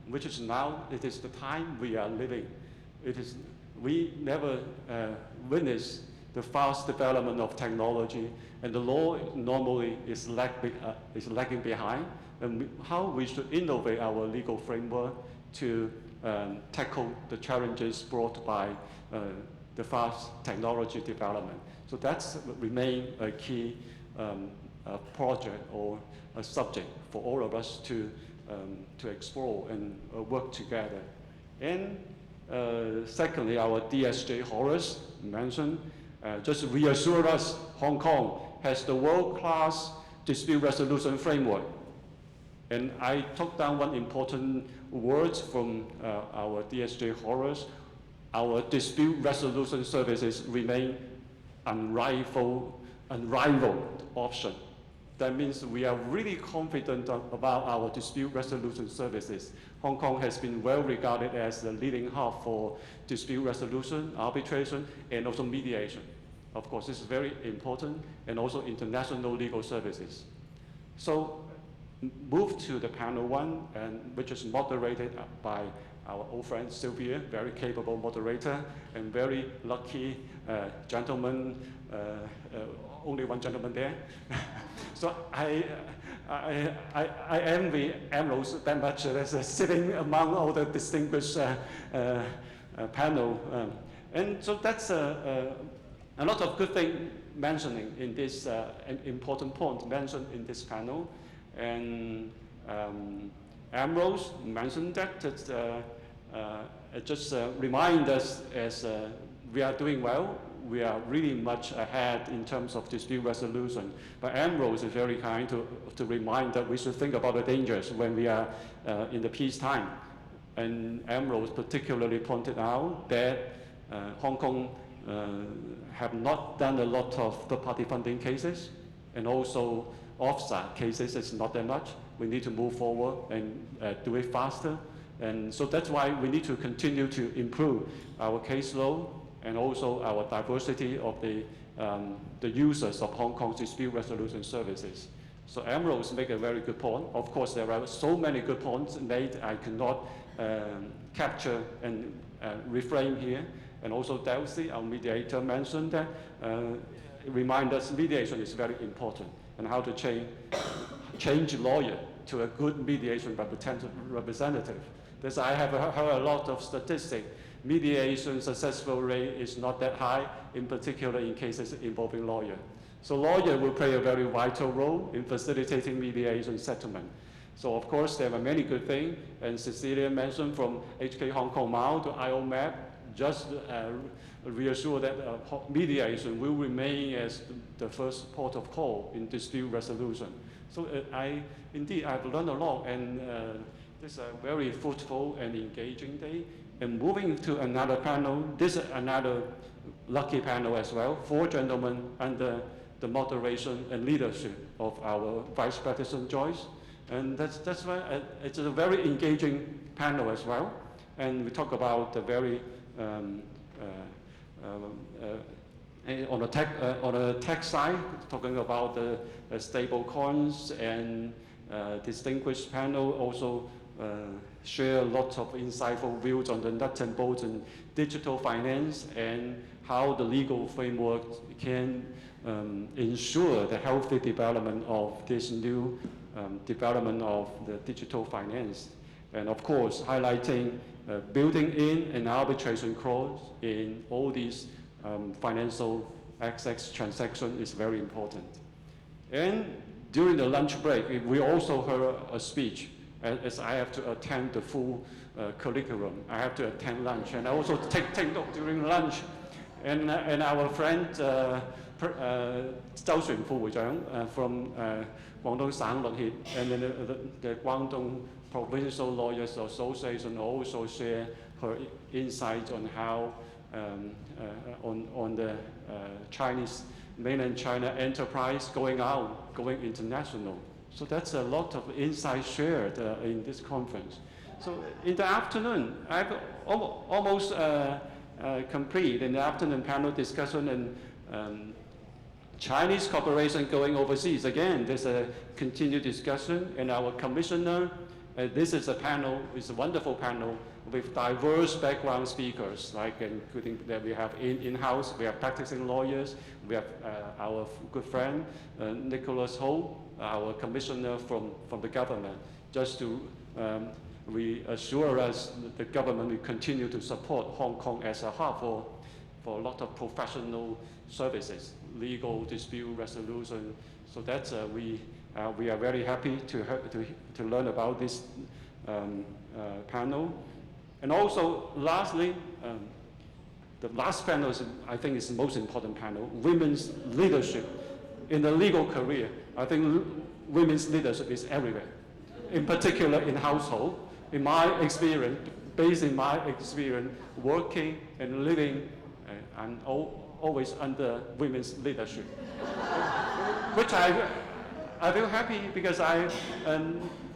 Speaker 7: which is now, it is the time we are living. We never witnessed the fast development of technology, and the law normally is lagging behind, and how we should innovate our legal framework to tackle the challenges brought by the fast technology development. So that's remain a key project or a subject for all of us to explore and work together. And secondly, our DSJ Horace mentioned, just reassure us Hong Kong has the world-class dispute resolution framework. And I took down one important word from our DSJ Horace. Our dispute resolution services remain unrivaled option. That means we are really confident about our dispute resolution services. Hong Kong has been well regarded as the leading hub for dispute resolution, arbitration, and also mediation. Of course, this is very important, and also international legal services. So move to the panel 1, which is moderated by our old friend Sylvia, very capable moderator, and very lucky gentleman, only one gentleman there. So I envy Ambrose that much as sitting among all the distinguished panel. And so that's a lot of good things mentioning in this important point mentioned in this panel. And Ambrose mentioned that it just remind us as we are doing well, we are really much ahead in terms of dispute resolution. But Ambrose is very kind to remind that we should think about the dangers when we are in the peacetime. And Ambrose particularly pointed out that Hong Kong have not done a lot of third-party funding cases, and also offside cases is not that much. We need to move forward and do it faster. And so that's why we need to continue to improve our case law and also our diversity of the users of Hong Kong's dispute resolution services. So Ambrose make a very good point. Of course, there are so many good points made I cannot capture and reframe here. And also Delcy, our mediator, mentioned that remind us mediation is very important, and how to change lawyer to a good mediation representative. This I have heard a lot of statistics. Mediation successful rate is not that high, in particular in cases involving lawyer. So lawyer will play a very vital role in facilitating mediation settlement. So of course there are many good things, and Cecilia mentioned from HK Hong Kong Mao to IOMAP, just reassure that mediation will remain as the first port of call in dispute resolution. So I've learned a lot, and this is a very fruitful and engaging day.
Speaker 8: And moving to another panel, this is another lucky panel as well. 4 gentlemen under the moderation and leadership of our Vice President Joyce. And that's why it's a very engaging panel as well. And we talk about the very, on the tech side, talking about the stable coins, and distinguished panel also share lots of insightful views on the nuts and bolts in digital finance and how the legal framework can ensure the healthy development of this new development of the digital finance. And of course, highlighting building in an arbitration clause in all these financial access transactions is very important. And during the lunch break, we also heard a speech, as I have to attend the full curriculum. I have to attend lunch, and I also take note during lunch. And our friend, Zhao Xunfu 會長 from 廣東省律協 and then the Guangdong Provincial Lawyers Association also share her insights on how on the Chinese mainland China enterprise going international. So that's a lot of insight shared in this conference. So in the afternoon, I've almost complete in the afternoon panel discussion and Chinese corporation going overseas. Again, there's a continued discussion, and our commissioner, this is a panel, it's a wonderful panel with diverse background speakers, like including that we have in-house, we have practicing lawyers, we have our good friend, Nicholas Ho, our commissioner from the government, just to reassure us that the government will continue to support Hong Kong as a hub for a lot of professional services, legal dispute resolution. So that's we are very happy to learn about this panel. And also, lastly, the last panel I think is the most important panel, women's leadership in the legal career. I think women's leadership is everywhere, in particular in household. In my experience, based in my experience, working and living, I'm always under women's leadership, which I feel happy because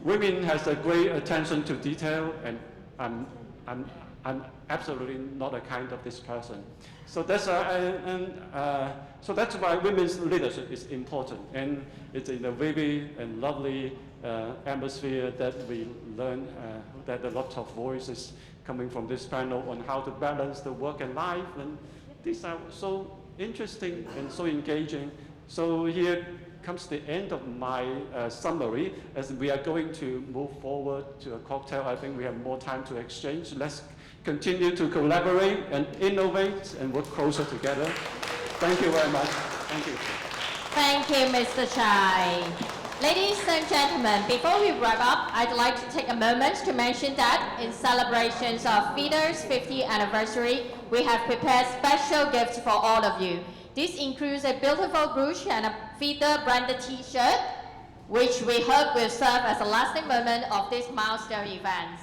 Speaker 8: women has a great attention to detail, and I'm absolutely not a kind of this person. So that's so that's why women's leadership is important, and it's in a very and lovely atmosphere that we learn that a lot of voices coming from this panel on how to balance the work and life, and these are so interesting and so engaging. So here comes the end of my summary. As we are going to move forward to a cocktail, I think we have more time to exchange. Let's continue to collaborate and innovate and work closer together. Thank you very much. Thank you.
Speaker 6: Thank you, Mr. Chai. Ladies and gentlemen, before we wrap up, I'd like to take a moment to mention that in celebrations of FIDA's 50th anniversary, we have prepared special gifts for all of you. This includes a beautiful brooch and a FIDA branded t-shirt, which we hope will serve as a lasting moment of this milestone event.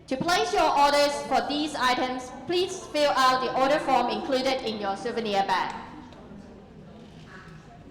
Speaker 6: To place your orders for these items, please fill out the order form included in your souvenir bag.